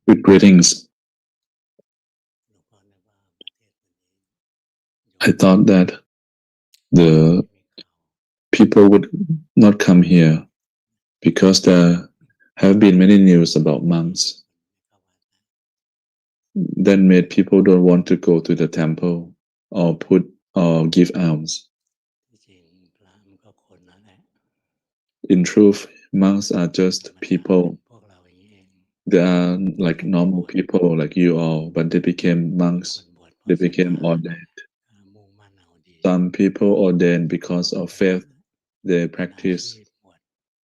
With greetings. I thought that the people would not come here because there have been many news about monks that made people don't want to go to the temple or give alms. In truth, monks are just people. They are like normal people like you all, but they became monks. They became ordained. Some people ordained because of faith they practice,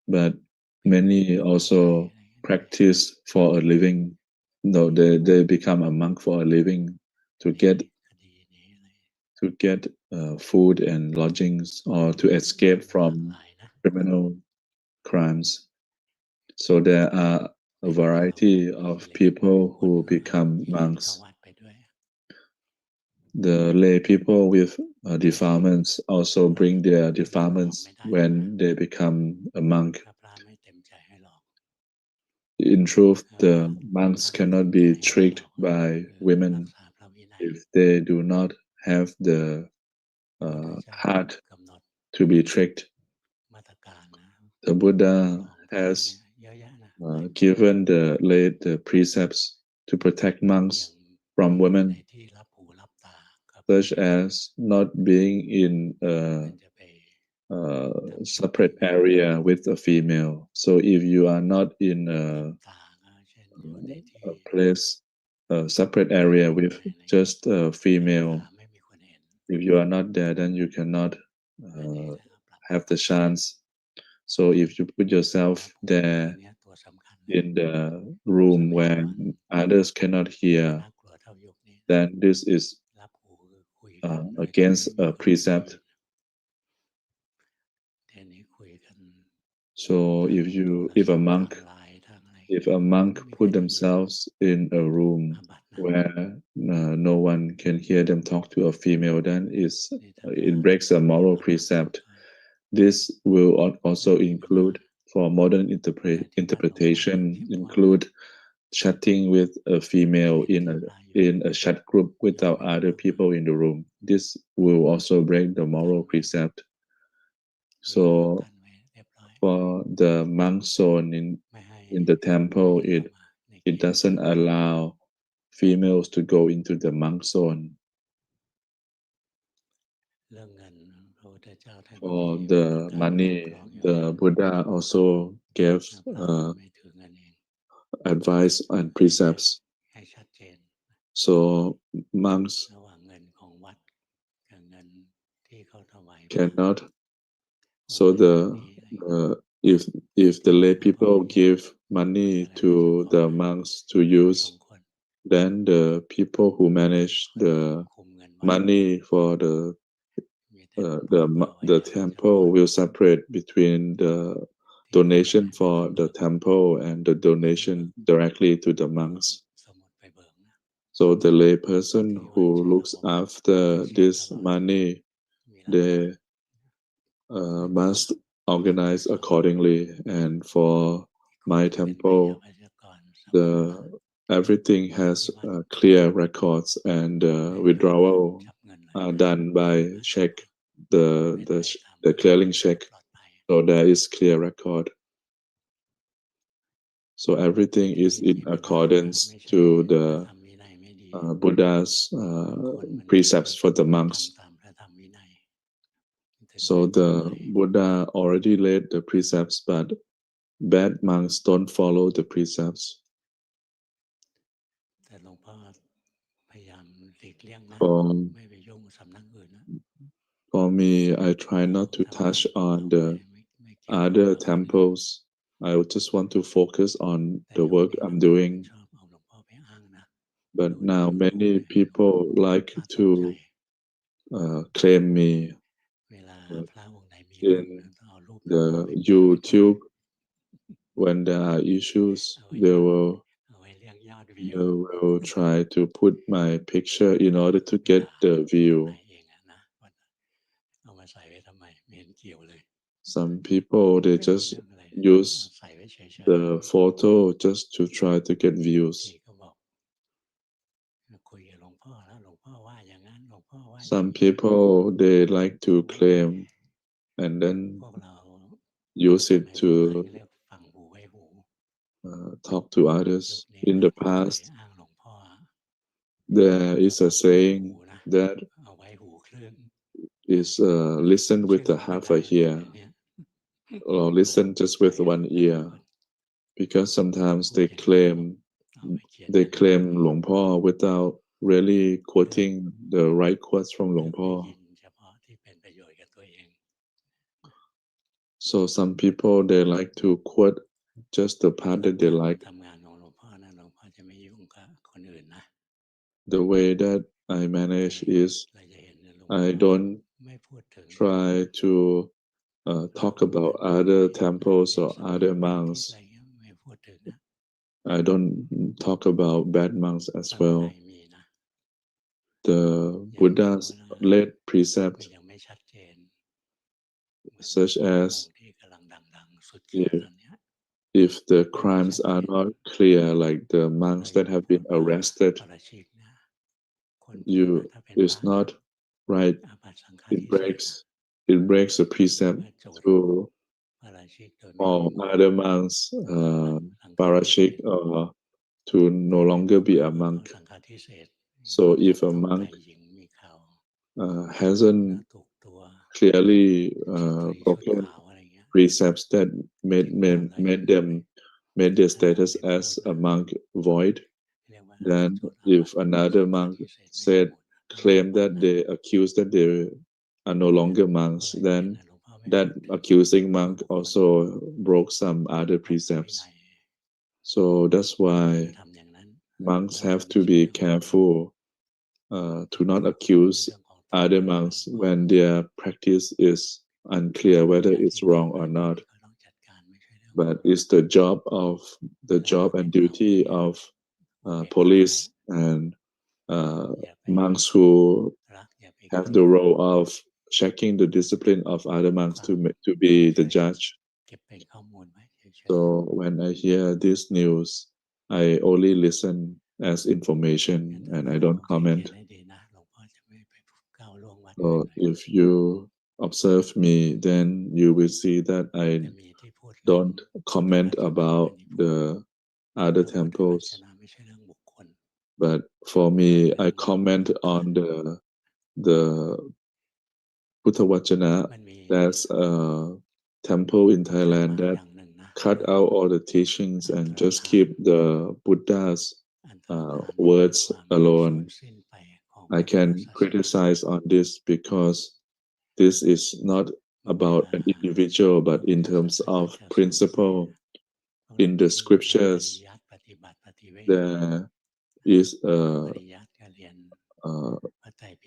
but many also practice for a living. No, they become a monk for a living to get food and lodgings or to escape from criminal crimes. So there are a variety of people who become monks. The lay people with defilements also bring their defilements when they become a monk. In truth, the monks cannot be tricked by women if they do not have the heart to be tricked. The Buddha has given the precepts to protect monks from women, such as not being in a separate area with a female. So if you are not in a place, a separate area with just a female, if you are not there, then you cannot have the chance. So if you put yourself there in the room where others cannot hear, then this is against a precept. So if a monk put themselves in a room where no one can hear them talk to a female, then it breaks a moral precept. This will also include, for modern interpretation, include chatting with a female in a chat group without other people in the room. This will also break the moral precept. So for the monk zone in the temple, it doesn't allow females to go into the monk zone. For the money, the Buddha also gave advice and precepts. So monks cannot. So if the lay people give money to the monks to use, then the people who manage the money for the temple will separate between the donation for the temple and the donation directly to the monks. So the lay person who looks after this money, they must organize accordingly. And for my temple, everything has clear records, and withdrawal are done by check the clearing check. So there is clear record. So everything is in accordance to the Buddha's precepts for the monks. So the Buddha already laid the precepts, but bad monks don't follow the precepts. For me, I try not to touch on the other temples. I just want to focus on the work I'm doing. But now many people like to claim me in the YouTube. When there are issues, they will try to put my picture in order to get the view. Some people, they just use the photo just to try to get views. Some people they like to claim and then use it to talk to others. In the past, there is a saying that is listen with a half a ear or listen just with one ear, because sometimes they claim Luang Po without really quoting the right quotes from Luang Po. So some people they like to quote just the part that they like. The way that I manage is I don't try to talk about other temples or other monks. I don't talk about bad monks as well. The Buddha's led precept, such as if the crimes are not clear, like the monks that have been arrested, it's not right. It breaks the precept to all other monks, parashik, or to no longer be a monk. So if a monk hasn't clearly broken precepts that made their status as a monk void, then if another monk claim that they accuse that they are no longer monks, then that accusing monk also broke some other precepts. So that's why monks have to be careful to not accuse other monks when their practice is unclear whether it's wrong or not. But it's the job and duty of police and monks who have the role of checking the discipline of other monks to be the judge. So when I hear this news, I only listen as information and I don't comment. So if you observe me, then you will see that I don't comment about the other temples. But for me, I comment on the Puttawachana. There's a temple in Thailand that cut out all the teachings and just keep the Buddha's words alone. I can criticize on this because this is not about an individual, but in terms of principle. In the scriptures, there is a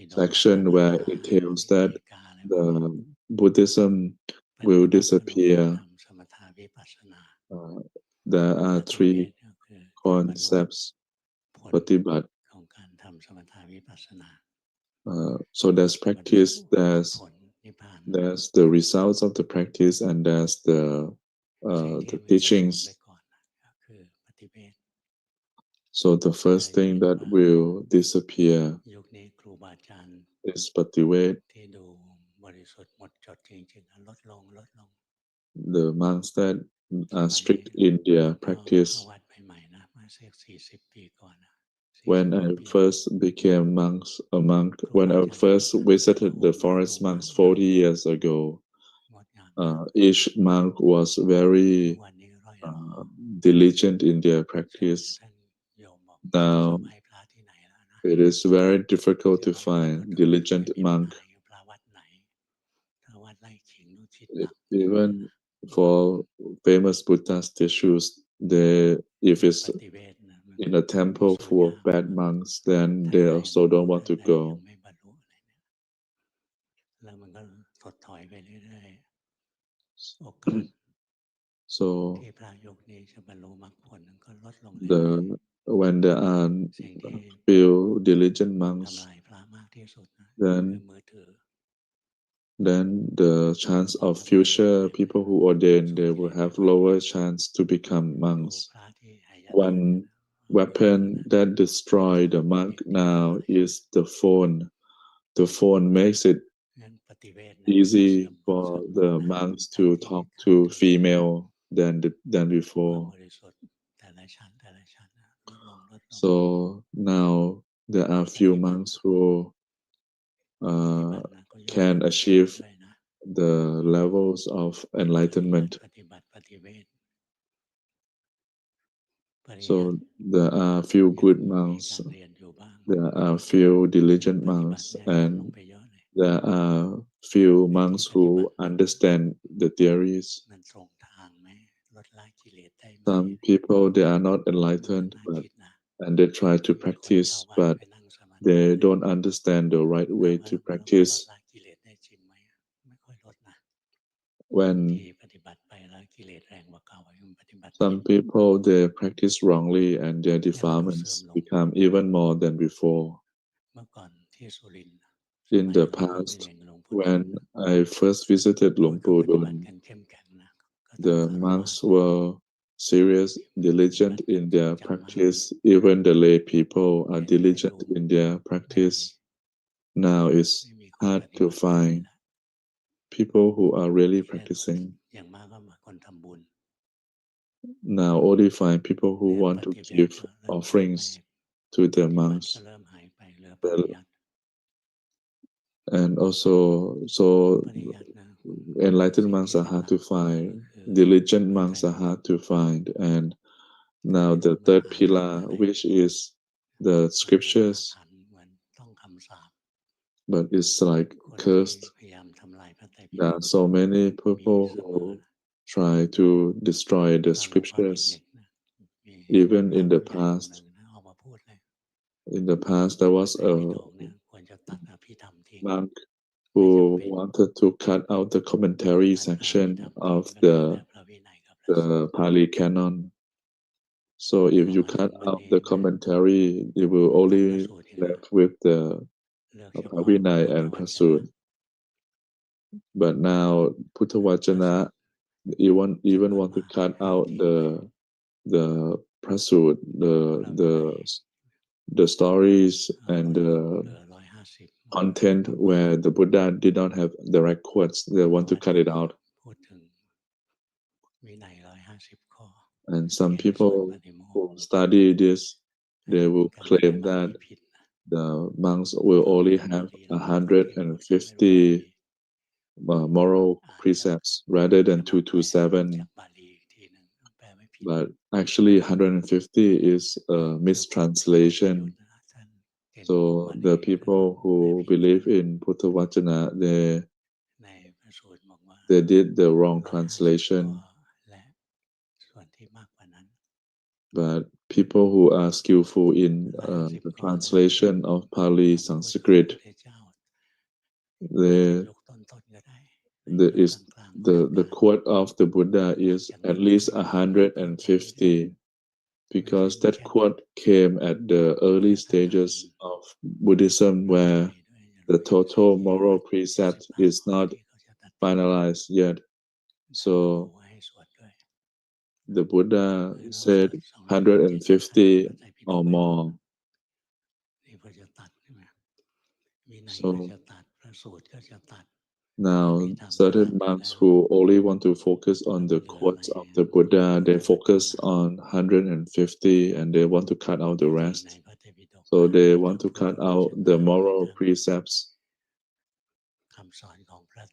section where it tells that the Buddhism will disappear. There are three concepts, patibat. So there's practice, there's the results of the practice, and there's the teachings. So the first thing that will disappear is pativet. The monks that are strict in their practice. When I first became a monk, when I first visited the forest monks 40 years ago, each monk was very diligent in their practice. Now, it is very difficult to find diligent monk. Even for famous Buddha statues, if it's in a temple full of bad monks, then they also don't want to go. So when there are few diligent monks, then the chance of future people who ordain, they will have lower chance to become monks. One weapon that destroy the monk now is the phone. the phone makes it easy for the monks to talk to female than before. So now there are few monks who can achieve the levels of enlightenment. So there are few good monks, there are few diligent monks, and there are few monks who understand the theories. Some people, they are not enlightened, and they try to practice, but they don't understand the right way to practice. When some people, they practice wrongly and their defilements become even more than before. In the past, when I first visited Luangpu, the monks were serious, diligent in their practice. Even the lay people are diligent in their practice. Now it's hard to find people who are really practicing. Now only find people who want to give offerings to the monks. And also, so enlightened monks are hard to find, diligent monks are hard to find, and now the third pillar, which is the scriptures, but it's like cursed. There are so many people who try to destroy the scriptures. Even in the past, there was a monk who wanted to cut out the commentary section of the Pali Canon. So if you cut out the commentary, you will only left with the Vinay and Prasud. But now Puttavajana even want to cut out the Prasud, the stories and the content where the Buddha did not have direct quotes. They want to cut it out. And some people who study this, they will claim that the monks will only have 150 moral precepts rather than 227. But actually 150 is a mistranslation. So the people who believe in Puttavajana, they did the wrong translation. But people who are skillful in the translation of Pali Sanskrit, the quote of the Buddha is at least 150, because that quote came at the early stages of Buddhism, where the total moral precept is not finalized yet. So the Buddha said 150 or more. So now certain monks who only want to focus on the quotes of the Buddha, they focus on 150 and they want to cut out the rest. So they want to cut out the moral precepts.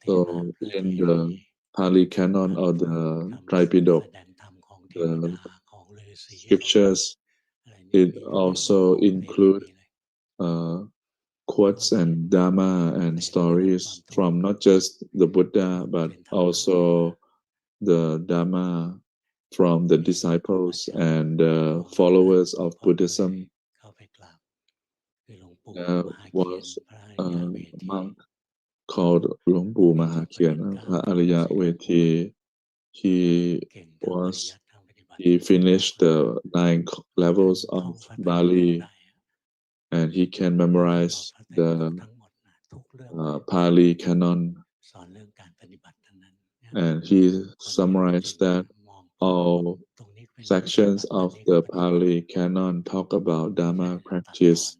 So in the Pali Canon or the Tripitaka, the scriptures, it also include quotes and Dhamma and stories from not just the Buddha, but also the Dhamma from the disciples and followers of Buddhism. There was a monk called Luangpu Mahakian, Pha Ariya Vethi. He finished the 9 levels of Bali, and he can memorize the Pali Canon, and he summarized that all sections of the Pali Canon talk about Dhamma practice.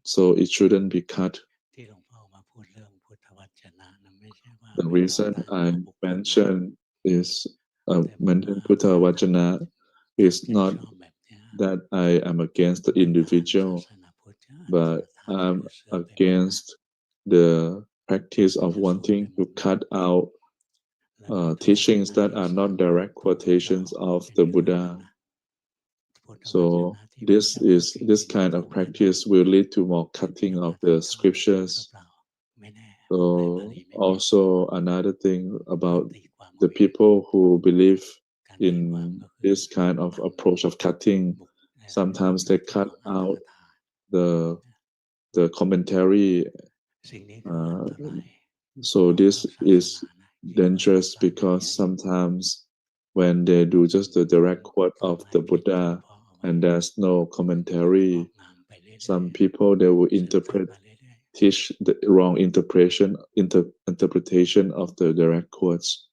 so it shouldn't be cut. The reason I mentioned is mentioned Puttha Vajana is not that I am against the individual, but I'm against the practice of wanting to cut out teachings that are not direct quotations of the Buddha. So this kind of practice will lead to more cutting of the scriptures. So also another thing about the people who believe in this kind of approach of cutting, sometimes they cut out the commentary. So this is dangerous because sometimes when they do just the direct quote of the Buddha and there's no commentary, some people they will teach the wrong interpretation of the direct quotes.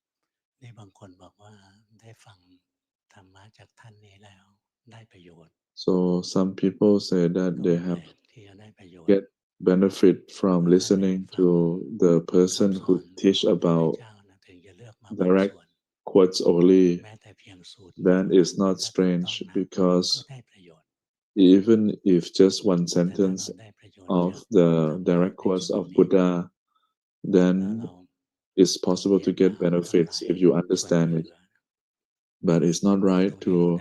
So some people say that they have get benefit from listening to the person who teach about direct quotes only. Then it's not strange because even if just one sentence of the direct quotes of Buddha, then it's possible to get benefits if you understand it. But it's not right to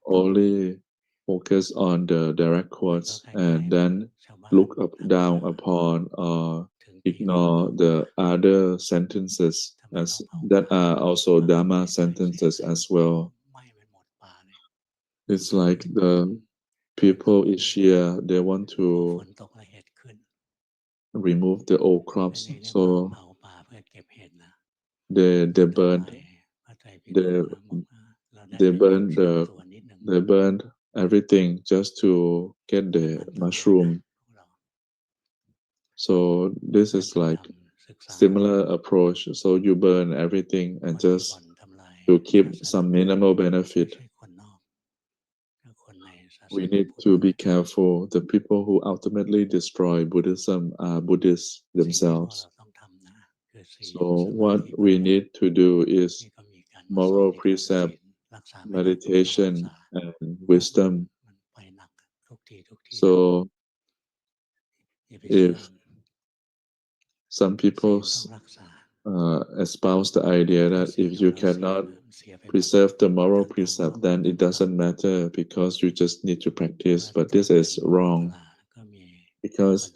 only focus on the direct quotes and then look down upon or ignore the other sentences as that are also Dhamma sentences as well. It's like the people each year they want to remove the old crops, so they burned they they burned they burned everything just to get the mushroom. So this is like similar approach. So you burn everything and just to keep some minimal benefit. We need to be careful. The people who ultimately destroy Buddhism are Buddhists themselves. So what we need to do is moral precept, meditation, and wisdom. So if some people espouse the idea that if you cannot preserve the moral precept, then it doesn't matter because you just need to practice. But this is wrong because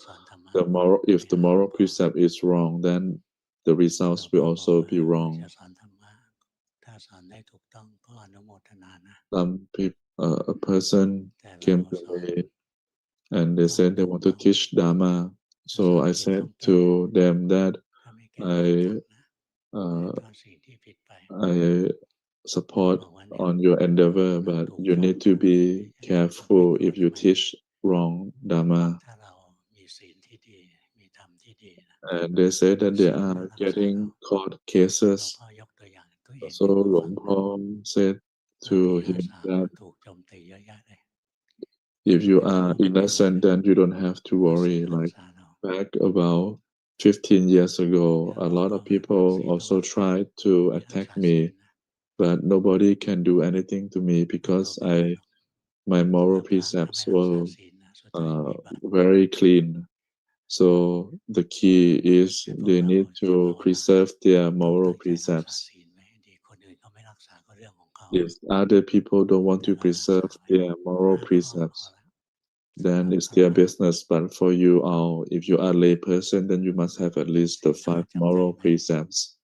if the moral precept is wrong, then the results will also be wrong. A person came to me and they said they want to teach Dhamma. So I said to them that I support on your endeavor, but you need to be careful if you teach wrong Dhamma. And they say that they are getting court cases. So Luangpu said to him that if you are innocent, then you don't have to worry. Like back about 15 years ago, a lot of people also tried to attack me, but nobody can do anything to me because my moral precepts were very clean. So the key is they need to preserve their moral precepts. If other people don't want to preserve their moral precepts, then it's their business. But for you all, if you are a lay person, then you must have at least the 5 moral precepts.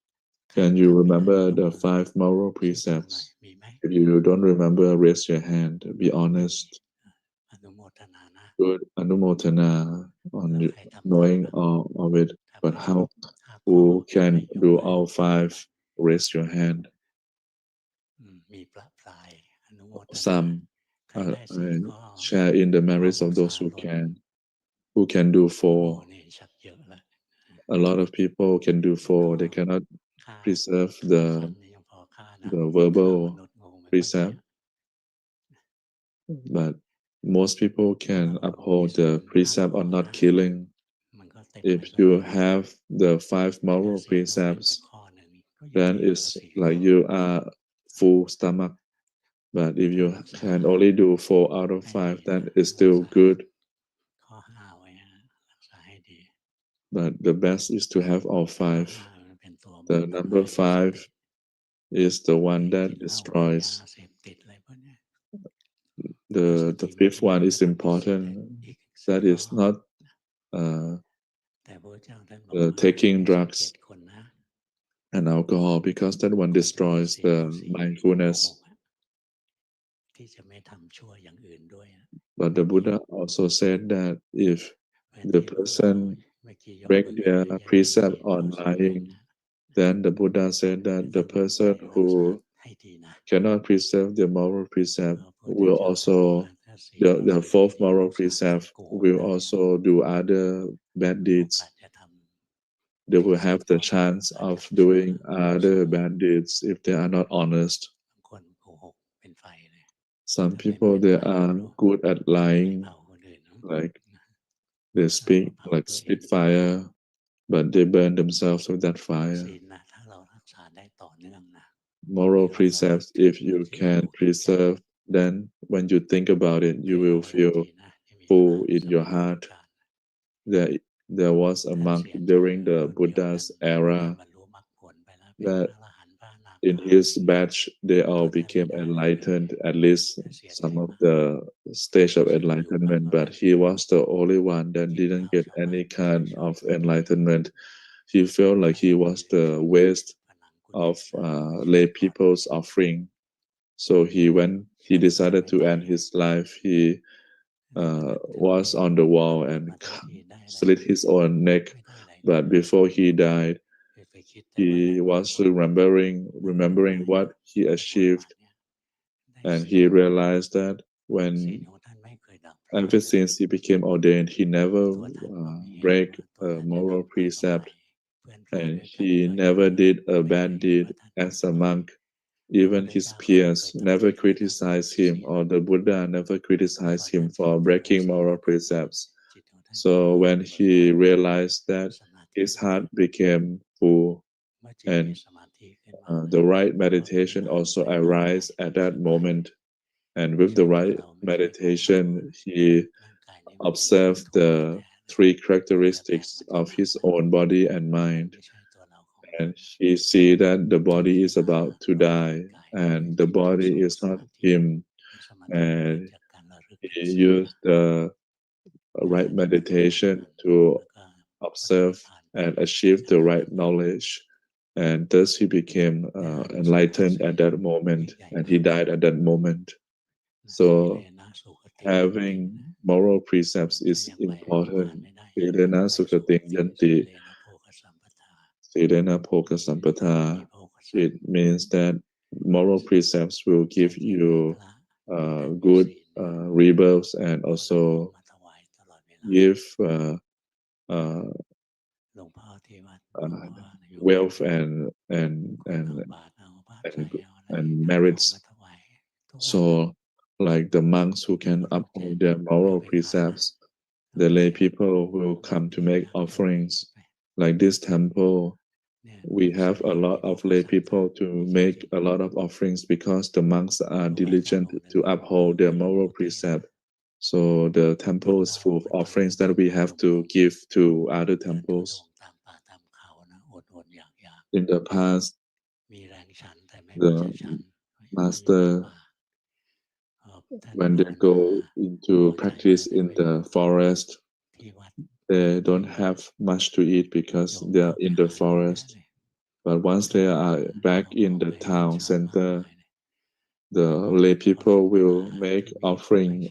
Can you remember the 5 moral precepts? If you don't remember, raise your hand. Be honest. Good Anumotana on knowing all of it. But how? Who can do all 5? Raise your hand. Some share in the merits of those who can do 4. A lot of people can do 4. They cannot preserve the verbal precept, but most people can uphold the precept on not killing. If you have the 5 moral precepts, then it's like you are full stomach. But if you can only do 4 out of 5, then it's still good. But the best is to have all 5. The number 5 is the one that destroys. The 5th one is important. That is not taking drugs and alcohol, because that one destroys the mindfulness. But the Buddha also said that if the person break their precept on lying, then the Buddha said that the person who cannot preserve the moral precept will also, the 4th moral precept will also do other bad deeds. They will have the chance of doing other bad deeds if they are not honest. Some people, they are good at lying, like they speak like spitfire, but they burn themselves with that fire. Moral precepts, if you can preserve, then when you think about it, you will feel full in your heart. There was a monk during the Buddha's era that in his batch they all became enlightened, at least some of the stage of enlightenment, but he was the only one that didn't get any kind of enlightenment. He felt like he was the waste of lay people's offering. So he decided to end his life. He was on the wall and slit his own neck. But before he died, he was remembering what he achieved, and he realized that when ever since he became ordained, he never break a moral precept, and he never did a bad deed as a monk. Even his peers never criticized him, or the Buddha never criticized him for breaking moral precepts. So when he realized that, his heart became full, and the right meditation also arise at that moment. And with the right meditation, he observed the 3 characteristics of his own body and mind, and he see that the body is about to die, and the body is not him, and he used the right meditation to observe and achieve the right knowledge, and thus he became enlightened at that moment, and he died at that moment. So having moral precepts is important. Silena Sukhating Yanti, Silena Poka Sampatha. It means that moral precepts will give you good rebirths, and also give uh, wealth and and merits. So, like the monks who can uphold their moral precepts, the lay people will come to make offerings. Like this temple, we have a lot of lay people to make a lot of offerings because the monks are diligent to uphold their moral precept. So the temple is full of offerings that we have to give to other temples. In the past, the master, when they go into practice in the forest, they don't have much to eat because they are in the forest. But once they are back in the town center, the lay people will make offering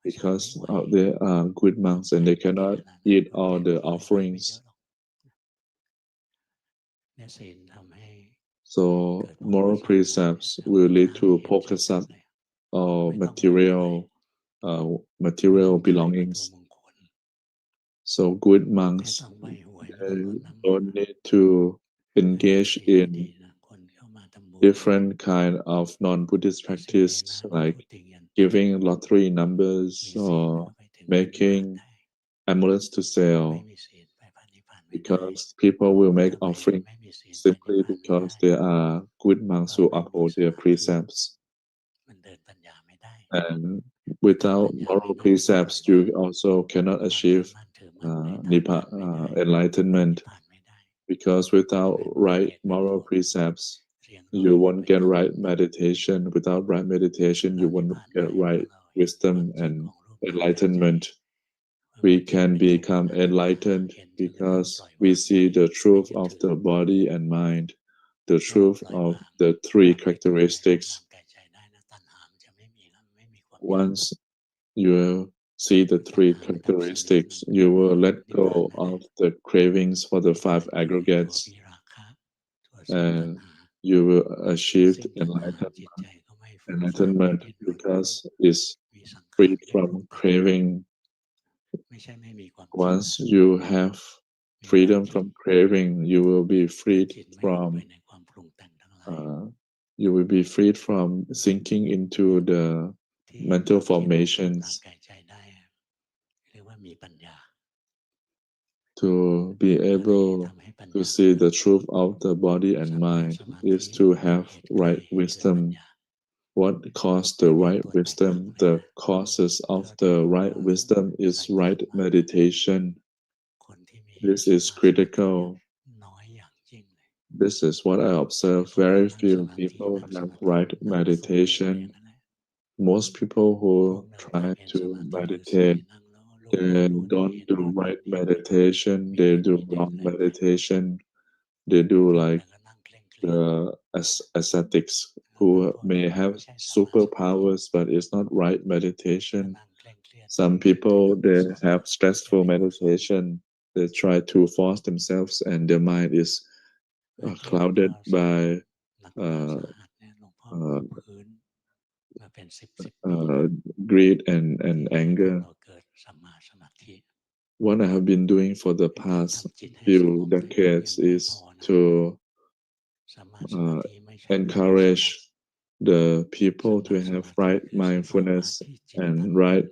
because they are good monks and they cannot eat all the offerings. So moral precepts will lead to pokasat, or material belongings. So good monks, they don't need to engage in different kind of non-Buddhist practice like giving lottery numbers or making amulets to sell, because people will make offering simply because they are good monks who uphold their precepts. And without moral precepts, you also cannot achieve enlightenment, because without right moral precepts, you won't get right meditation. Without right meditation, you won't get right wisdom and enlightenment. We can become enlightened because we see the truth of the body and mind, the truth of the three characteristics. Once you see the three characteristics, you will let go of the cravings for the five aggregates, and you will achieve enlightenment because it's freed from craving. Once you have freedom from craving, you will be freed from sinking into the mental formations. To be able to see the truth of the body and mind is to have right wisdom. What caused the right wisdom? The causes of the right wisdom is right meditation. This is critical. This is what I observe. Very few people have right meditation. Most people who try to meditate, they don't do right meditation. They do wrong meditation. They do like the ascetics who may have superpowers, but it's not right meditation. Some people, they have stressful meditation. They try to force themselves, and their mind is clouded by greed and anger. What I have been doing for the past few decades is to encourage the people to have right mindfulness and right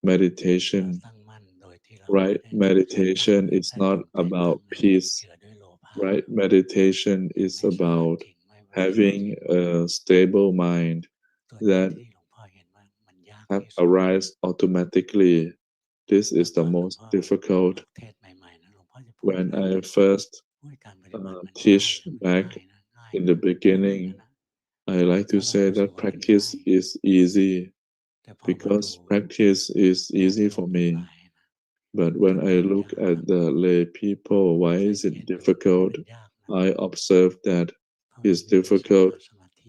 meditation. Right meditation is not about peace. Right meditation is about having a stable mind that have arise automatically. This is the most difficult. When I first teach back in the beginning, I like to say that practice is easy, because practice is easy for me. But when I look at the lay people, why is it difficult? I observe that it's difficult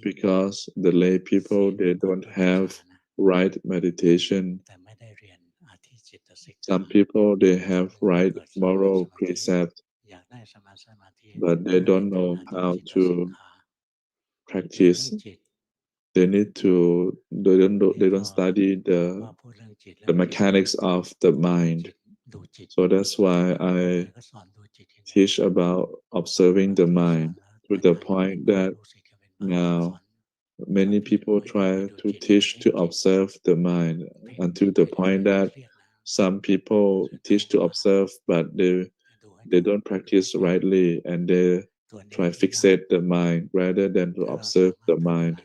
because the lay people, they don't have right meditation. Some people, they have right moral precept, but they don't know how to practice. They need to, they don't study the mechanics of the mind. So that's why I teach about observing the mind, to the point that now many people try to teach to observe the mind, until the point that some people teach to observe, but they don't practice rightly, and they try fixate the mind rather than to observe the mind.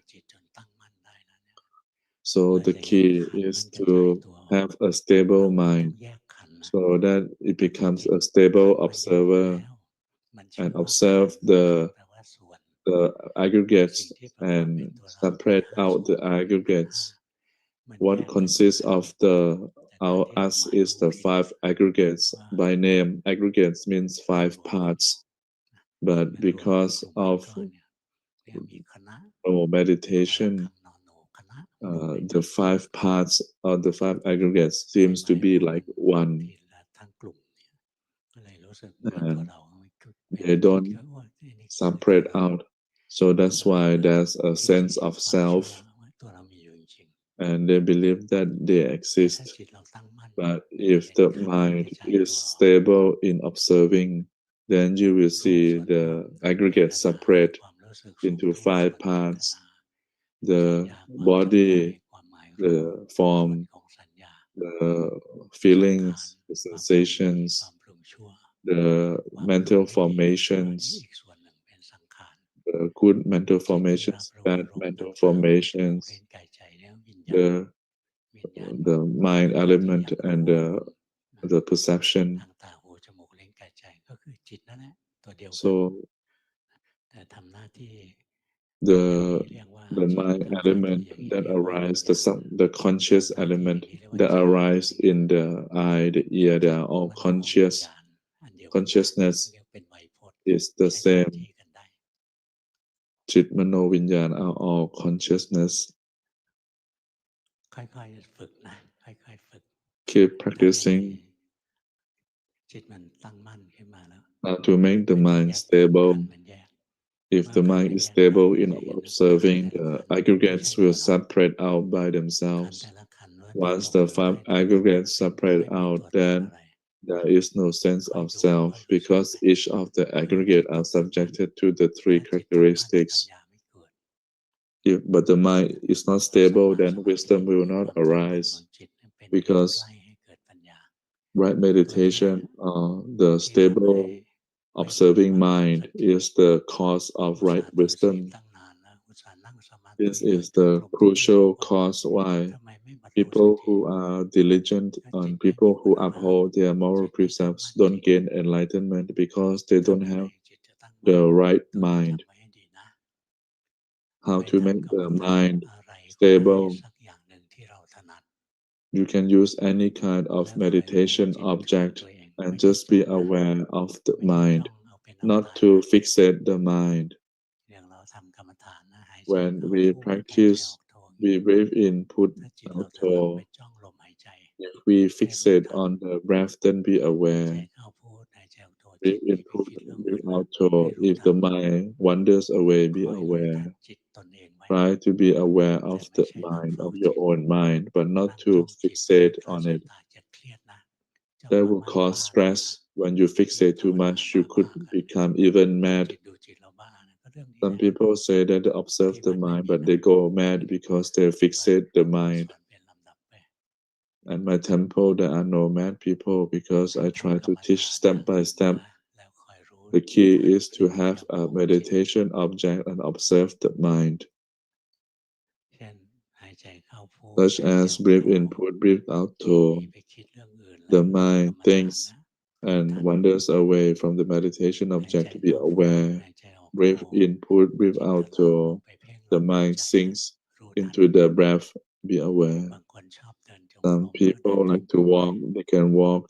So the key is to have a stable mind, so that it becomes a stable observer and observe the aggregates and separate out the aggregates. What consists of our us is the five aggregates. By name, aggregates means five parts, but because of our meditation, the five parts or the five aggregates seems to be like one, and they don't separate out. So that's why there's a sense of self, and they believe that they exist. But if the mind is stable in observing, then you will see the aggregate separate into five parts. The body the form, the feelings, the sensations, the mental formations, the good mental formations, bad mental formations, the the mind element and the perception. So the mind element that arise, the conscious element that arise in the eye, the ear, they are all conscious. Consciousness is the same. Chit, Mano, Vinyan are all consciousness. Keep practicing to make the mind stable. If the mind is stable in observing, the aggregates will separate out by themselves. Once the five aggregates separate out, then there is no sense of self, because each of the aggregate are subjected to the three characteristics. But the mind is not stable, then wisdom will not arise, because right meditation, the stable observing mind is the cause of right wisdom. This is the crucial cause why people who are diligent and people who uphold their moral precepts don't gain enlightenment, because they don't have the right mind. How to make the mind stable? You can use any kind of meditation object and just be aware of the mind, not to fixate the mind. When we practice, we breathe in, put out, toe. If we fixate on the breath, then be aware. Breathe in, put, breathe out, toe. If the mind wanders away, be aware. Try to be aware of the mind, of your own mind, but not to fixate on it. That will cause stress. When you fixate too much, you could become even mad. Some people say that they observe the mind, but they go mad because they fixate the mind. At my temple, there are no mad people, because I try to teach step by step. The key is to have a meditation object and observe the mind, such as breathe in, put, breathe out, toe. The mind thinks and wanders away from the meditation object, to be aware. Breathe in, put, breathe out, toe. The mind sinks into the breath, be aware. Some people like to walk, they can walk.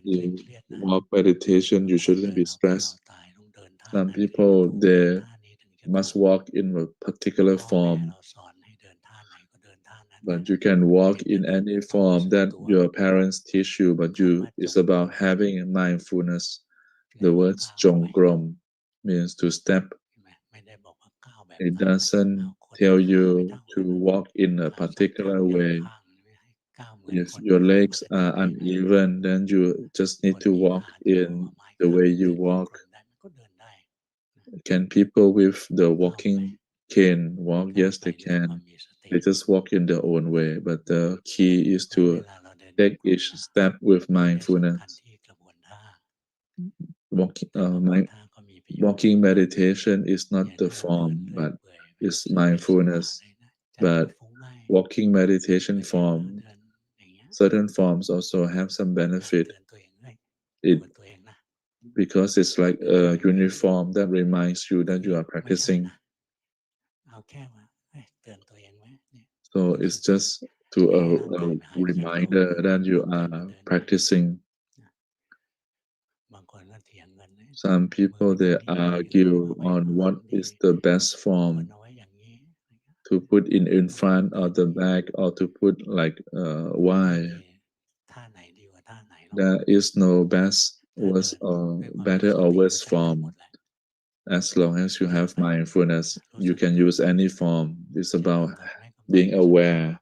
In walk meditation, you shouldn't be stressed. Some people, they must walk in a particular form, but you can walk in any form that your parents teach you, but it's about having mindfulness. The word Jongrom means to step. It doesn't tell you to walk in a particular way. If your legs are uneven, then you just need to walk in the way you walk. Can people with the walking cane walk? Yes, they can. They just walk in their own way. But the key is to take each step with mindfulness. Walking meditation is not the form, but it's mindfulness. But walking meditation form, certain forms also have some benefit. Because it's like a uniform that reminds you that you are practicing. So it's just to a reminder that you are practicing. Some people, they argue on what is the best form to put in front or the back, or to put like why. There is no best, worse, or better or worse form. As long as you have mindfulness, you can use any form. It's about being aware.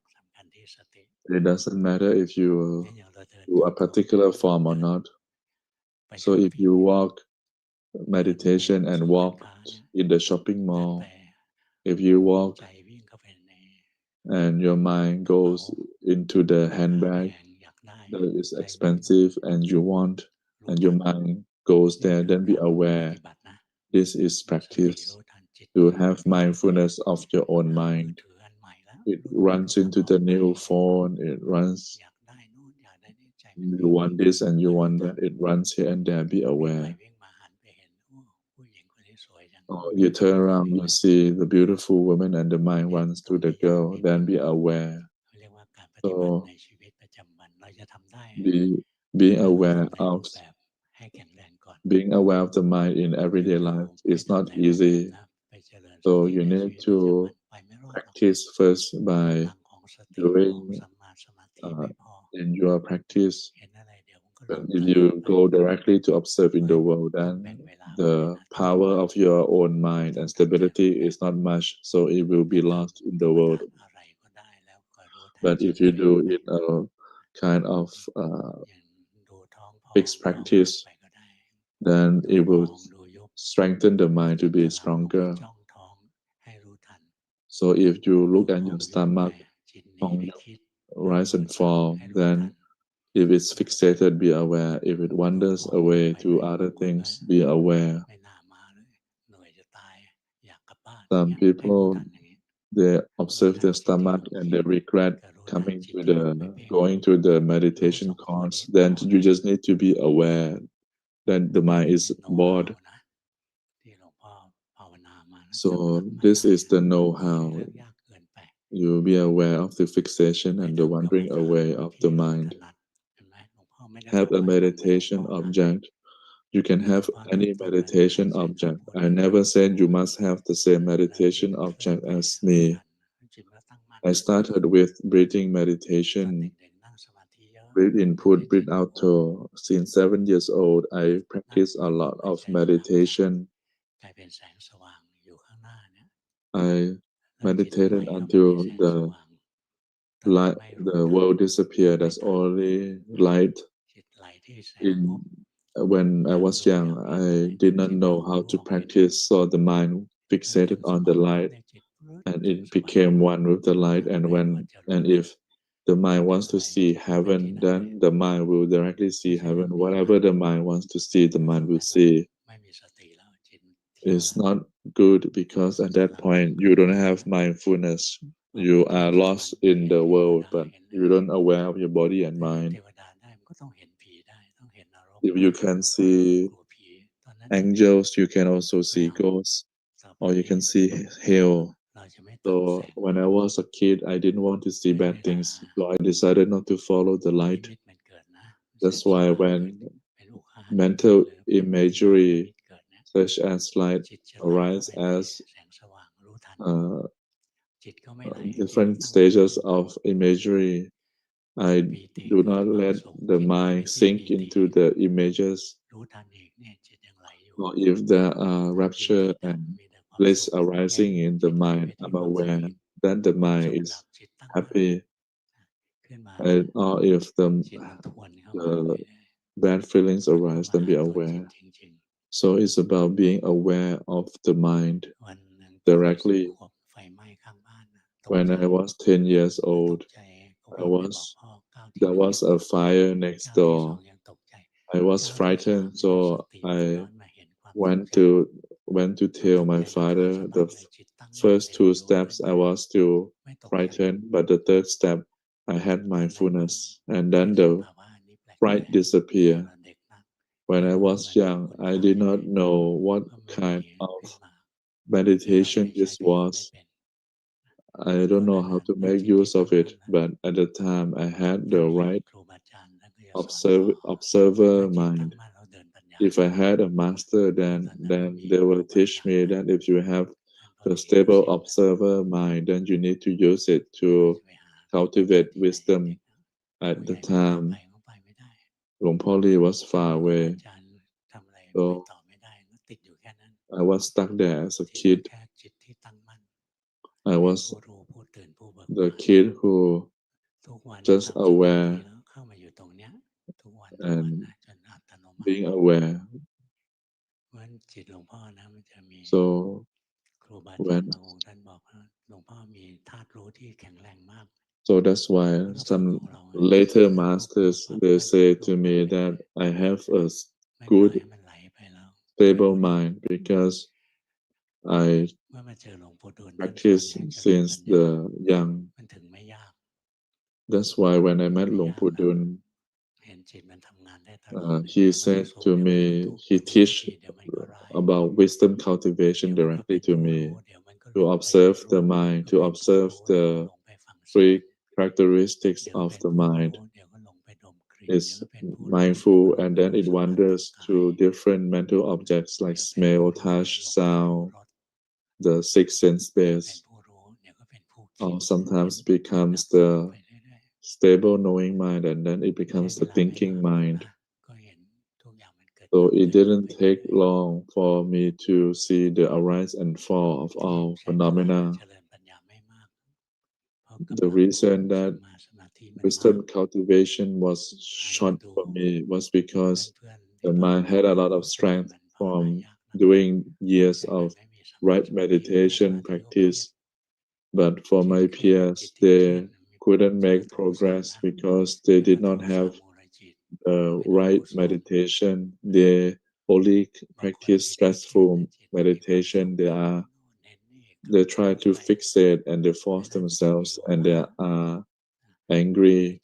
It doesn't matter if you do a particular form or not. So if you walk meditation and walk in the shopping mall, if you walk and your mind goes into the handbag that is expensive and you want, and your mind goes there, then be aware. This is practice to have mindfulness of your own mind. It runs into the new phone, it runs, you want this and you want that, it runs here and there, be aware. Or you turn around, you see the beautiful woman and the mind runs to the girl, then be aware. So be being aware of being aware of the mind in everyday life is not easy. So you need to practice first by doing in your practice. But if you go directly to observe in the world, then the power of your own mind and stability is not much, so it will be lost in the world. But if you do it a kind of fixed practice, then it will strengthen the mind to be stronger. So if you look at your stomach, rise and fall, then if it's fixated, be aware. If it wanders away to other things, be aware. Some people, they observe their stomach and they regret going to the meditation course. Then you just need to be aware that the mind is bored. So this is the know-how. You be aware of the fixation and the wandering away of the mind. Have a meditation object. You can have any meditation object. I never said you must have the same meditation object as me. I started with breathing meditation, breathe in, put, breathe out. Since 7 years old, I practice a lot of meditation. I meditated until the light, the world disappeared. There's only light. When I was young, I did not know how to practice, so the mind fixated on the light, and it became one with the light. And if the mind wants to see heaven, then the mind will directly see heaven. Whatever the mind wants to see, the mind will see. It's not good because at that point you don't have mindfulness. You are lost in the world, but you don't aware of your body and mind. If you can see angels, you can also see ghosts, or you can see hell. So when I was a kid, I didn't want to see bad things, so I decided not to follow the light. That's why when mental imagery such as light arise as uh, different stages of imagery, I do not let the mind sink into the images. Or if there are rapture and bliss arising in the mind, I'm aware that the mind is happy. Or if the bad feelings arise, then be aware. So it's about being aware of the mind directly. When I was 10 years old, there was a fire next door. I was frightened, so I went to tell my father. The first two steps I was still frightened, but the third step I had mindfulness, and then the fright disappeared. When I was young, I did not know what kind of meditation this was. I don't know how to make use of it, but at the time I had the right observer mind. If I had a master, then they will teach me that if you have the stable observer mind, then you need to use it to cultivate wisdom. At the time, Luangpo was far away, so I was stuck there as a kid. I was the kid who just aware and being aware. So when So that's why some later masters they say to me that I have a good stable mind because I practice since the young. That's why when I met Luangpu Dun, he said to me, he teach about wisdom cultivation directly to me, to observe the mind, to observe the three characteristics of the mind. Is mindful and then it wanders to different mental objects like smell, touch, sound, the six sense space, or sometimes becomes the stable knowing mind and then it becomes the thinking mind. So it didn't take long for me to see the arise and fall of all phenomena. The reason that wisdom cultivation was short for me was because the mind had a lot of strength from doing years of right meditation practice. But for my peers, they couldn't make progress because they did not have the right meditation. They only practice stressful meditation. They try to fixate and they force themselves and they are angry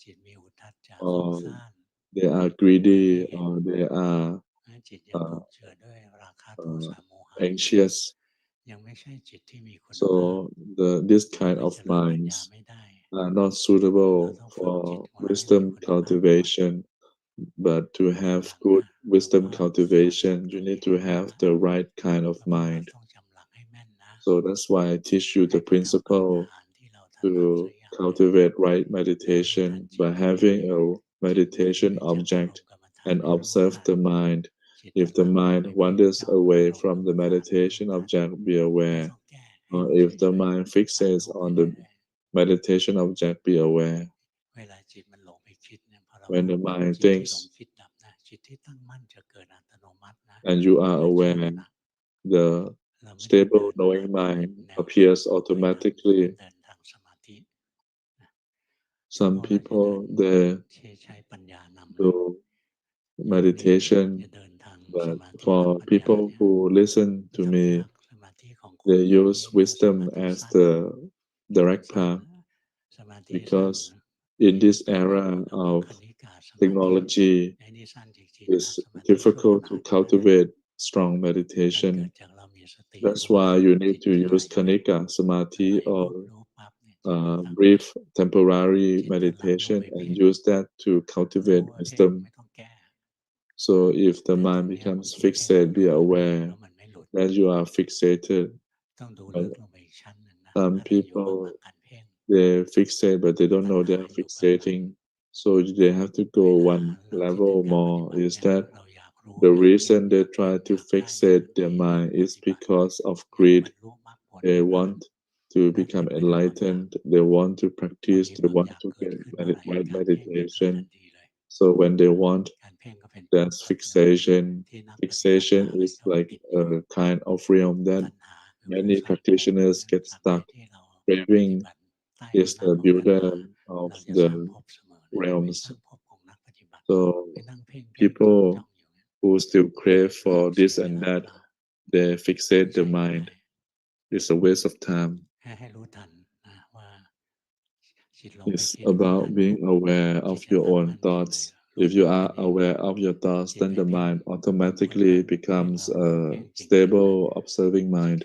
or they are greedy or they are uh, anxious. So this kind of minds are not suitable for wisdom cultivation. But to have good wisdom cultivation, you need to have the right kind of mind. So that's why I teach you the principle to cultivate right meditation by having a meditation object and observe the mind. If the mind wanders away from the meditation object, be aware. Or if the mind fixates on the meditation object, be aware. When the mind thinks and you are aware, the stable knowing mind appears automatically. Some people they do meditation, but for people who listen to me, they use wisdom as the direct path because in this era of technology, it's difficult to cultivate strong meditation. That's why you need to use kanika, samadhi, or brief temporary meditation and use that to cultivate wisdom. So if the mind becomes fixated, be aware that you are fixated. But some people they fixate, but they don't know they are fixating. So they have to go one level more. Is that the reason they try to fixate their mind is because of greed. They want to become enlightened. They want to practice. They want to get right meditation. So when they want, that's fixation. Fixation is like a kind of realm that many practitioners get stuck. Craving is the builder of the realms. So people who still crave for this and that, they fixate the mind. It's a waste of time. It's about being aware of your own thoughts. If you are aware of your thoughts, then the mind automatically becomes a stable, observing mind.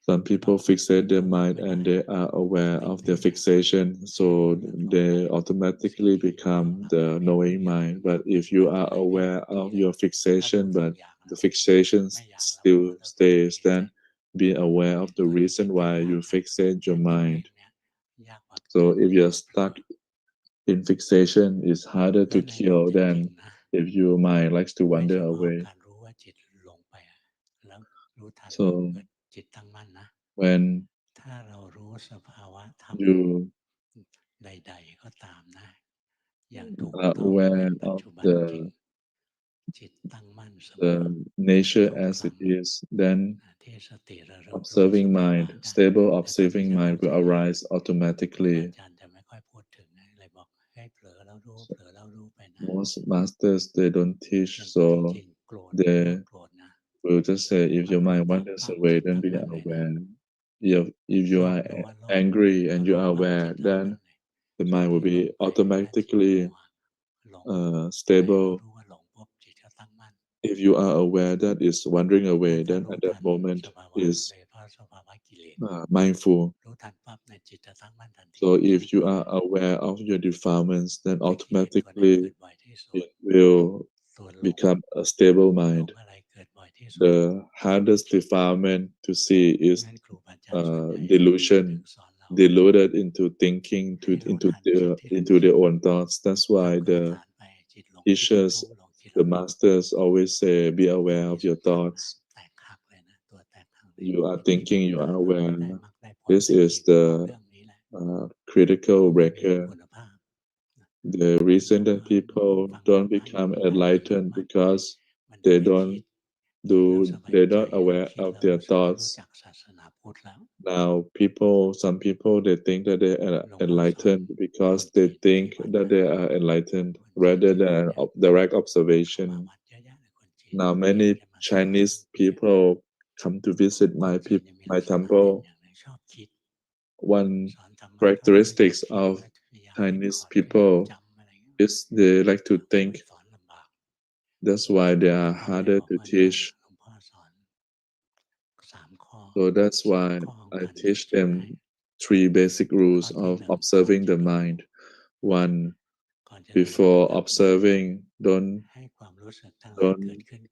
Some people fixate their mind and they are aware of their fixation, so they automatically become the knowing mind. But if you are aware of your fixation, but the fixation still stays, then be aware of the reason why you fixate your mind. So if you're stuck in fixation, it's harder to kill than if your mind likes to wander away. So when you are aware of the the nature as it is, then observing mind, stable observing mind will arise automatically. Most masters, they don't teach, so they will just say, if your mind wanders away, then be aware. If you are angry and you are aware, then the mind will be automatically stable. If you are aware that it's wandering away, then at that moment is mindful. So if you are aware of your defilements, then automatically it will become a stable mind. The hardest defilement to see is delusion, deluded into thinking, into their own thoughts. That's why the teachers, the masters always say, be aware of your thoughts. You are thinking, you are aware. This is the critical breaker. The reason that people don't become enlightened because they're not aware of their thoughts. Now some people, they think that they are enlightened because they think that they are enlightened rather than direct observation. Now many Chinese people come to visit my temple. One characteristics of Chinese people is they like to think. That's why they are harder to teach. So that's why I teach them 3 basic rules of observing the mind. One, before observing, don't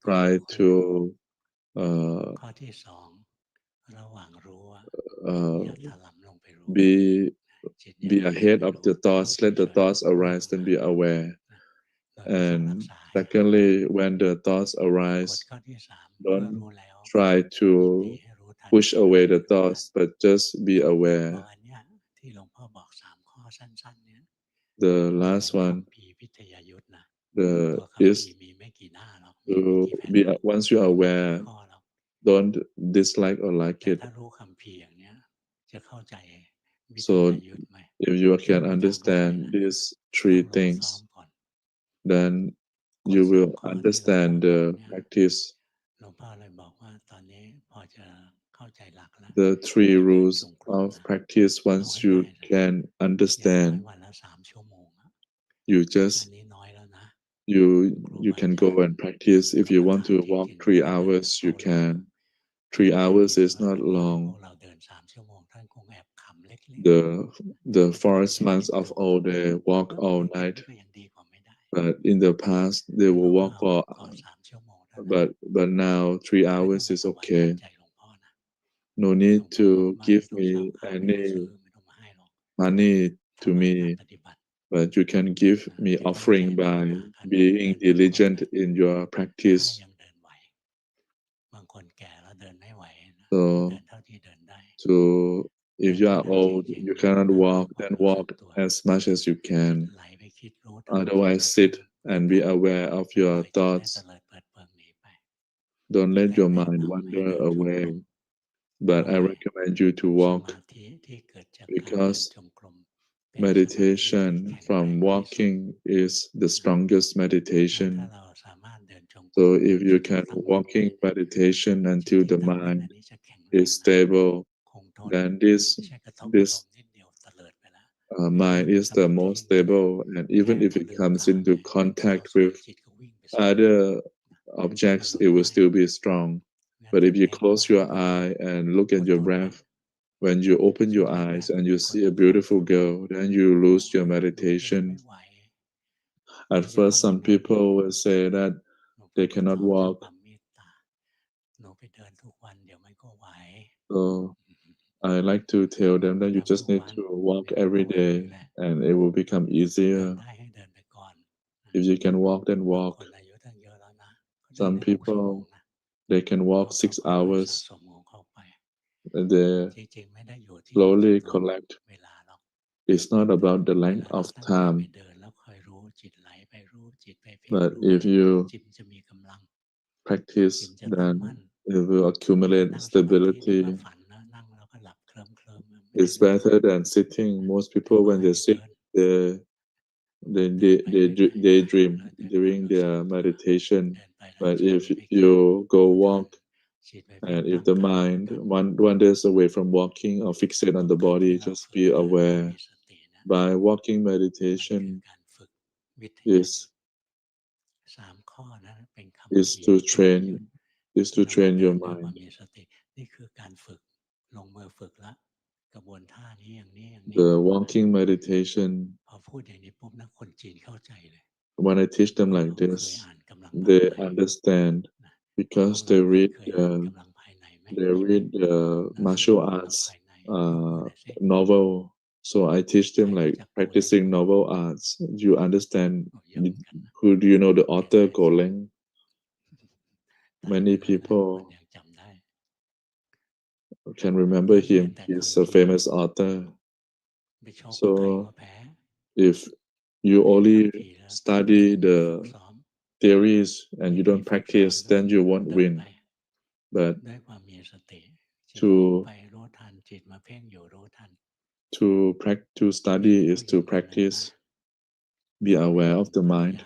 try to uh, uh, be ahead of the thoughts. Let the thoughts arise, then be aware. And secondly, when the thoughts arise, don't try to push away the thoughts, but just be aware. The last one is to be once you are aware, don't dislike or like it. So if you can understand these 3 things, then you will understand the practice. The 3 rules of practice. Once you can understand, you just you can go and practice. If you want to walk 3 hours, you can. 3 hours is not long. The forest monks of old, they walk all night, but in the past they will walk for but now 3 hours is okay. No need to give me any money to me, but you can give me offering by being diligent in your practice. So if you are old, you cannot walk, then walk as much as you can. Otherwise, sit and be aware of your thoughts. Don't let your mind wander away. But I recommend you to walk because meditation from walking is the strongest meditation. So if you can walking meditation until the mind is stable, then this mind is the most stable, and even if it comes into contact with other objects, it will still be strong. But if you close your eye and look at your breath, when you open your eyes and you see a beautiful girl, then you lose your meditation. At first, some people will say that they cannot walk. So I like to tell them that you just need to walk every day and it will become easier. If you can walk, then walk. Some people, they can walk 6 hours and they slowly collect. It's not about the length of time, but if you practice, then it will accumulate stability. It's better than sitting. Most people, when they sit, they dream during their meditation. But if you go walk, and if the mind one days away from walking or fixate on the body, just be aware. By walking meditation is is to train is to train your mind. The walking meditation, when I teach them like this, they understand because they read the martial arts novel. So I teach them like practicing novel arts. You understand? Who do you know the author Goleng? Many people can remember him. He's a famous author. So if you only study the theories and you don't practice, then you won't win. But to study is to practice. Be aware of the mind.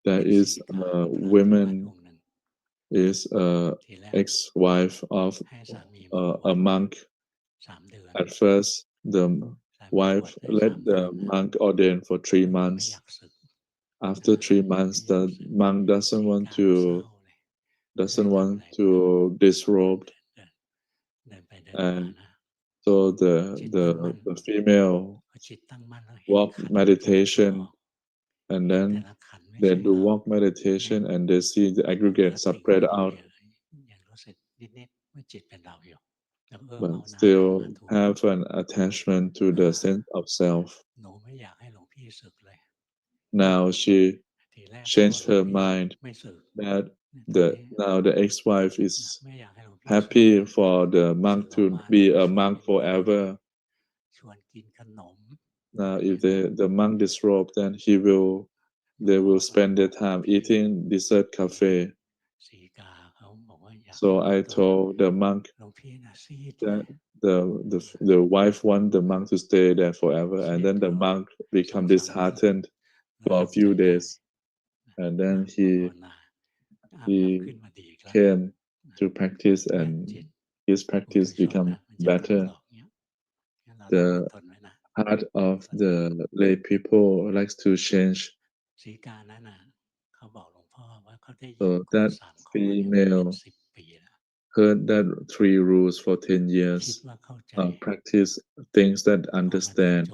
There is a woman is a ex-wife of a monk. At first, the wife let the monk ordain for 3 months. After 3 months, the monk doesn't want to disrobe, and so the female walk meditation, and then they do walk meditation, and they see the aggregate spread out, but still have an attachment to the sense of self. Now she changed her mind that now the ex-wife is happy for the monk to be a monk forever. Now if the monk disrobe, then they will spend their time eating dessert cafe. So I told the monk that the wife want the monk to stay there forever, and then the monk become disheartened for a few days, and then he came to practice, and his practice become better. The heart of the lay people likes to change. So that female heard that 3 rules for 10 years, practice things that understand,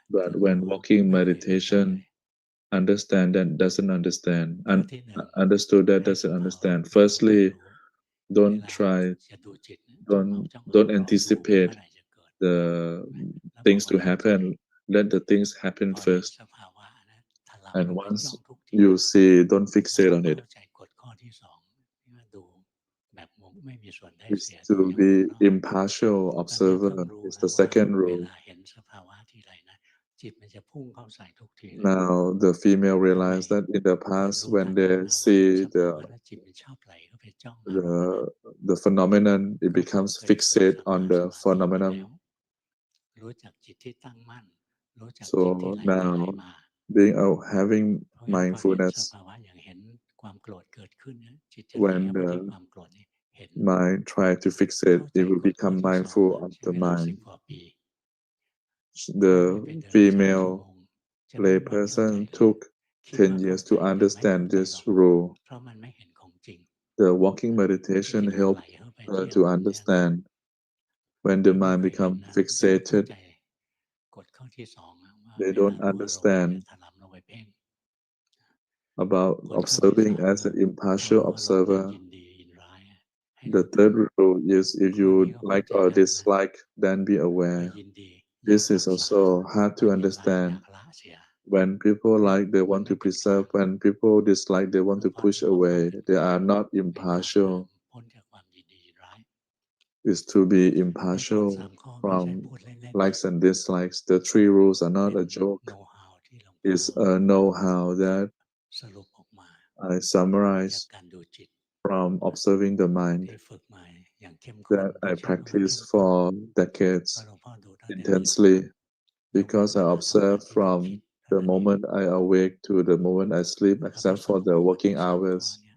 but when walking meditation, understand that doesn't understand, and understood that doesn't understand. Firstly, don't try, don't anticipate the things to happen. Let the things happen first, and once you see, don't fixate on it. Is to be impartial observer is the second rule. Now the female realized that in the past, when they see the phenomenon, it becomes fixate on the phenomenon. So now having mindfulness, when the mind try to fixate, it will become mindful of the mind. The female lay person took 10 years to understand this rule. The walking meditation helped her to understand. When the mind becomes fixated, they don't understand about observing as an impartial observer. The third rule is, if you like or dislike, then be aware. This is also hard to understand. When people like, they want to preserve. When people dislike, they want to push away. They are not impartial. Is to be impartial from likes and dislikes. The 3 rules are not a joke. It's a know-how that I summarize from observing the mind ที่ฝึกมาอย่างเข้มข้น that ก็ I ใช้คำว่า practice เข้มข้น for ก็ decades หลวงพ่อดูตั้งแต่เด็ก intensely ยกเว้น because เว I ลาทำงาน observe ที่ต้อง from คิดเท่า the นั้นเอง moment I awake to the moment I sleep แล้วก็ except ส for รุป the ทั้ง working 3 ข้อ hours เนี่ย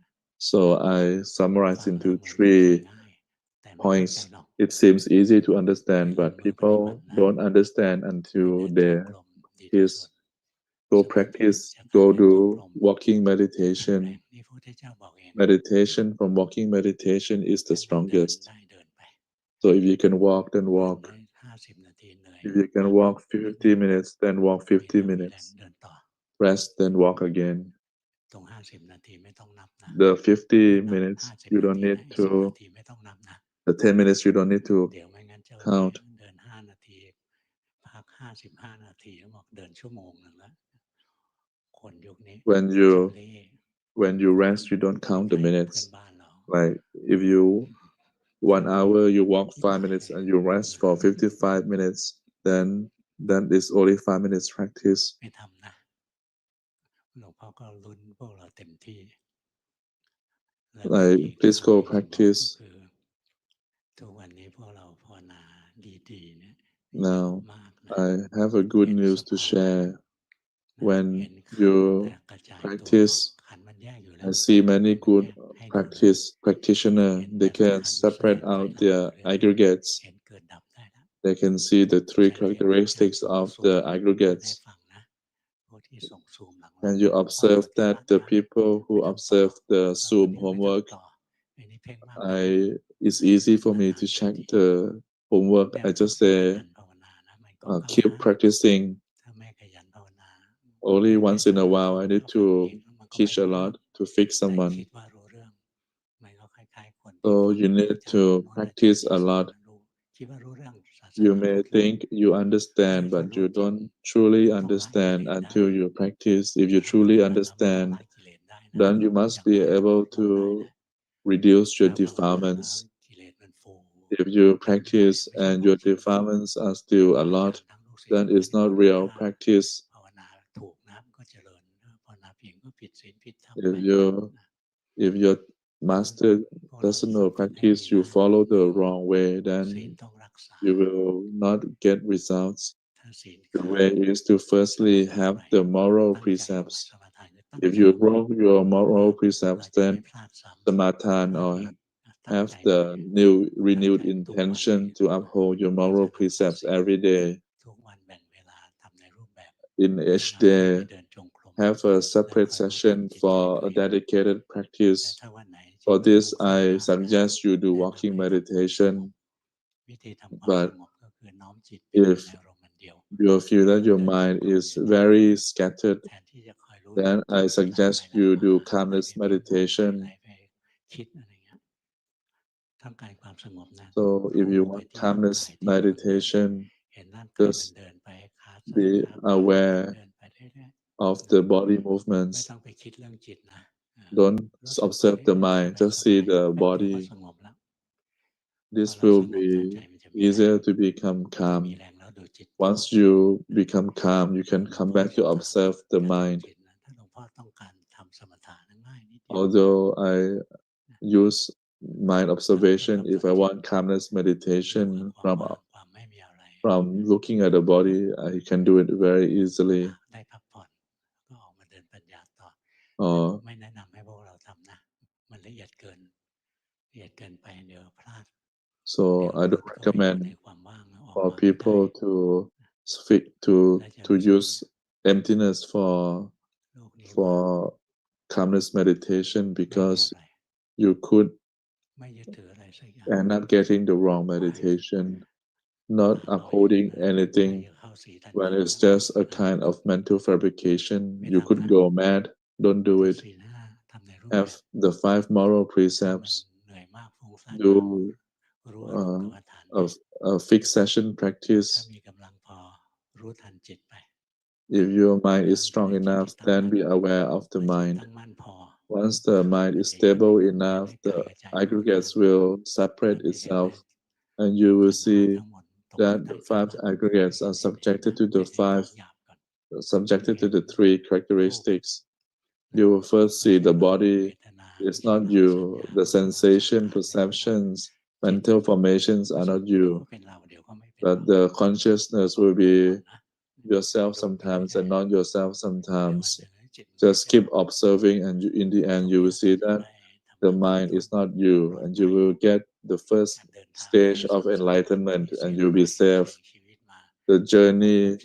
so I summarize ฟังแล้ into วมันก็ดู three ง่ายๆ แต่ไม่เข้าใจ points หรอก it seems easy to understand ให้ลง but มือปฏิบัติ people นะ don't understand ให้ until เดินจง they กรมดีที่สุ practice ด go สมาธิ practice จาก go การเดินจง do กรม walking แข็งแกร่ง meditation นี่พระพุทธเจ้าบอกเอง meditation from walking meditation is ฉั the นให้เดิน strongest ได้เดินไป so if you can walk then เดิน walk ได้ 50 นาทีเหนื่อย if you can พัก walk นิดห 50 นึ่ง minutes then walk มี 50 เรี่ยวมีแรง minutes เดินต่อ rest then walk again ตรง 50 นาทีไม่ต้องนับนะ the เดิน 50 นับ minutes 50 you นา don't ที need นะ 10 นา to ทีไม่ต้องนับนะ the 10 minutes you don't need to เดี๋ยวไม่งั้นจะ count เดิน 5 นาที พัก 55 นาทีแล้วบอกเดินชั่วโมงหนึ่งแล้ว คนยุคนี้ when ขี้ you เล่ when you rest you don't มี count ใคร the เพื่อน minutes บ้านเรา like if you 1 hour you walk 5 minutes and you rest for 55 minutes then that is only 5 minutes practice ไม่ทำนะ หลวงพ่อก็ลุ้นพวกเราเต็มที่ และมี like อีก please ข่าว go ดีจะบอก ก็ practice คือ ทุกวันนี้พวกเราภาวนาดี ๆ เนี่ย เยอะ now มากนะ I have a good เห็น news ส to ภาวะ share นะ when เห็นขันธ์ you แตกกระจายตัว practice ขันธ์มันแยกอยู่แล้ I ว see many มัน good แยกให้ดูนะ practice practitioner เห็น they แต่ละ can ขันธ์แสด separate งไตร out ลักษณ์ their อยู่เรื่อย aggregates ๆ เห็นเกิดดับได้แล้ว they can see the 3 สังเกตอาจารย์ characteristics ส่ง of ซูม the พูดให้ aggregates ฟังนะ พวกที่ส่งซูมหลัง and ๆ you เนี่ย หลวงพ่อ observe ปฏิบั that ติ the นะ people ไม่ who ทำต่อ observe the เรา Zoom คนนี้ไม่ homework ทำต่อ อันนี้เพ่งมากไม่ทำ it's easy for me นาน to ๆ check ที the homework แบบ I ทุก just ที่ข say ยันภาวนานะ มันก็ก้าวห keep น้า practicing ถ้าไม่ขยันภาวนา only ไม่ once in ฟั a ง while I เดี๋ need ยวฟังอี to ก แล้วมันก็ไม่ teach a รู้เรื่อง lot to fix แต่ someone คิดว่ารู้เรื่อง มันก็คล้าย ๆ คนที่ so ฟัง you อา need จารย์ to คนนู้นอาจารย์ practice นี้ a สอน lot รู้ คิดว่ารู้เรื่องศาส you นา may พุทธแล้ว think you ให้ understand คน but รู้ you จริง don't truly มันต้องละกิเล understand สได้ until you practice if จะ you ให้ truly ปฏิบัติธรรมมันต้อง understand ละกิเลสได้นะ then you อ must ย่าง be น้อยเรา able ลดได้ to แล้ว reduce ถ้า your ภาวนาแล้ว defilements กิเลสมันฟู if you เต็มร้อย practice ไม่ใช่ and ของ your จริง defilements are หลว still ง a พ่ออาจาร lot ย์ทั้งลูกศิษย์ then ทุกคน it's ที่บ not อกว่า real ถ้า practice ภาวนาถูกนะมันก็เจริญ ถ้าภาวนาผิดก็ผิดศีลผิดธรรม if ไป you นะ if your เพราะฉะนั้น master พวกเรา doesn't ฝึ know กจิตให้ดี practice you นะ follow the 1 wrong way ศีล then ต้องรักษา you will not get results ถ้าศีล the ขาด way is to ส firstly มาธิ have เมื่อไหร่ the เรา moral ตั้งใจเอาใหม่ precepts สมาทานคือตั้ง if ใจ you เอาใหม่ broke your ว่า moral เรา precepts จะ then ไม่พลาดซ้ำ samathan เอา or อีก ตั้ง have ใจใหม่ the new ตั้ง renewed ใจทุกวัน intention to uphold your ว่า moral จะรักษา precepts ศีล every day ทุกวันแบ่งเวลาทำในรูปแบบ in แนะ each นำให้ไป day เดินจงกรม have a แล้ว separate คอยรู้ทัน session จิตใจ for ตัว a เอง dedicated แต่ practice ถ้าวันไหนจิ for ตมัน this ฟุ้งซ่าน I มาก ๆ suggest you do แนะนำ walking ให้ทำความสง meditation บ วิธีทำความ but สงบ ก็คือน้อมจิตไปอยู่ if ในอารมณ์อันเดียว you feel เดิ that น your เดินจง mind กรม is อยู่ที่นั่น very scattered แทนที่จะคอยรู้ทั then นจิ I ตที่ไหล suggest ไปไหล you มา do ไหล calmness ไปเพ่งพ่านไป ไหล meditation ไปคิด อะไรเงี้ย ต้องการความสงบนะ so if พุ่ you งไป want ที่ร่าง calmness กายที่กำลังเดิน meditation เห็นร่างกายมัน just เดินไป ขาซ้าย be ขาขวา aware เดินไปเรื่อย of ๆ นะ the body ไม่ movements ต้องไปคิดเรื่องจิตนะ don't รู้สึกไป observe the เรื่อย mind ๆ just ส see บาย the ๆ แป๊บเดียวก็ body สงบแล้ว พอ this เรา will สงบแล้ว ใจ be มันจะมีแรง easier to become จะมี calm แรงแล้วดูจิตต่อ once you become calm you หล can วง come พ่อ back เห็ to นทาง observe the การดู mind จิตนะ ถ้าหลวงพ่อต้องการทำสมถะนะง่ายนิดเดียว although I use mind เราไม่ observation ต้อง if ฝึ I กจิต want calmness ดู meditation กับความ from ว่าง ความไม่มีอะไร from looking at the body I can do it very easily ได้พักผ่อน ก็ออกมาเดินปัญญาต่อ แต่ or ไม่แนะนำให้พวกเราทำนะ มันละเอียดเกิน ละเอียดเกินไป เดี๋ยวพลาด so เดี๋ยว I หลุ don't ดเข้าไปอยู่ ใน recommend ความว่าง แล้วออก for มาไม่ได้ people to speak และจะ to รู้สึก use emptiness โลกนี้ว่าง for calmness meditation ไม่มี because อะไร you could ไม่ยึดถืออะไรสักอย่าง end up getting the wrong ว่าง meditation not ว่างลอยขึ้น upholding มา ใคร anything จะเข้าสีทัน when ที it's แล้ว just a kind of mental fabrication ไม่ you ทำ could นะ go mad don't do ถือ it ศีล 5 ทำในรูป have แบบ the 5 moral ถ้ามัน precepts เหนื่อยมาก ฟุ้งซ่าน do มาก รู้อารมณ์กรรมฐานไป a fixed session ถ้า practice มีกำลังพอ รู้ทันจิตไป if your mind เรา is จะ strong ได้จิต enough ที่ตั้ง then มั่น be aware of เมื่ the อจิต mind ตั้งมั่นพอ once the mind มัน is จะแยก stable จะ enough ได้ the กายกับใจออกจาก aggregates กัน will มั separate นจะเห็นเล itself ย and you ขั will นธ์ 5 see ทั้งหมดตกอยู่ that ใต้ the ฝ่า 5 เท้า aggregates ให้ are เห็น subjected นะ to ให้ the เห็น 5 หยาบๆ ก่อน subjected เห็ to น the 3 รูป characteristics นะ you will first ไม่ see ใช่ the ว่า body เวทนา It's not you. The sensation, perceptions, mental formations are not you. But the consciousness will be yourself sometimes and not yourself sometimes. Just keep observing, and in the end, you will see that the mind is not you, and you will get the first stage of enlightenment, and you'll be safe. The journey,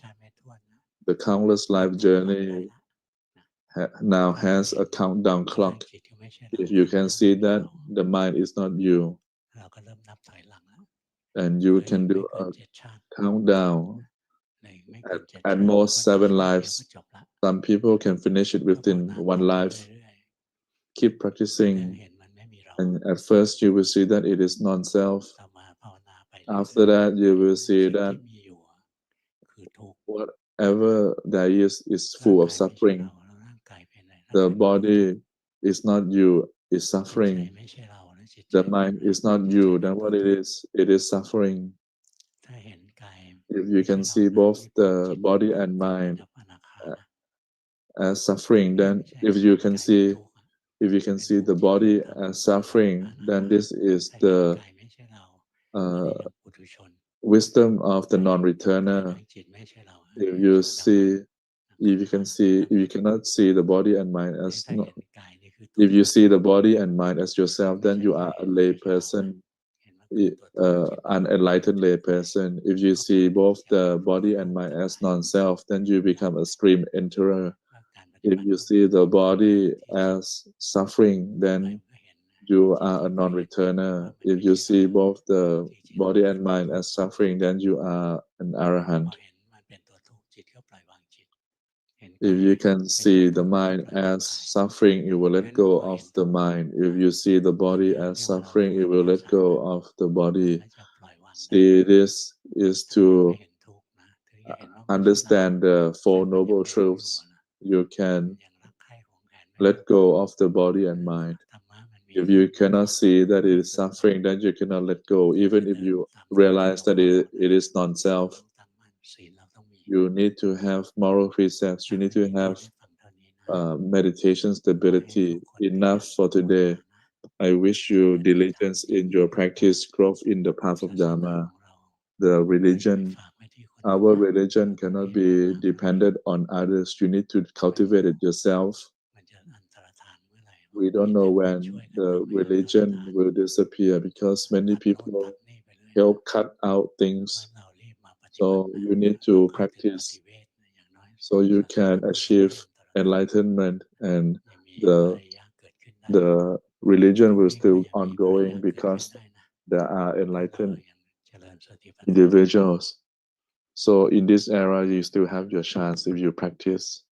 the countless life journey, now has a countdown clock. If you can see that the mind is not you, and you can do a countdown at most 7 lives. Some people can finish it within 1 life. Keep practicing, and at first you will see that it is non-self. After that, you will see that whatever there is full of suffering. The body is not you, is suffering. The mind is not you, then what it is suffering. If you can see both the body and mind as suffering, then if you can see the body as suffering, then this is the uh, wisdom of the non-returner. If you see, if you cannot see the body and mind as not, if you see the body and mind as yourself, then you are a lay person, an enlightened lay person. If you see both the body and mind as non-self, then you become a stream enterer. If you see the body as suffering, then you are a non-returner. If you see both the body and mind as suffering, then you are an arahant. If you can see the mind as suffering, you will let go of the mind. If you see the body as suffering, you will let go of the body. See, this is to understand the Four Noble Truths. You can let go of the body and mind. If you cannot see that it is suffering, then you cannot let go. Even if you realize that it is non-self, you need to have moral precepts. You need to have meditation stability. Enough for today. I wish you diligence in your practice, growth in the path of Dhamma. The religion, our religion cannot be dependent on others. You need to cultivate it yourself. We don't know when the religion will disappear because many people help cut out things. So you need to practice so you can achieve enlightenment, and the religion will still ongoing because there are enlightened individuals. So in this era, you still have your chance if you practice.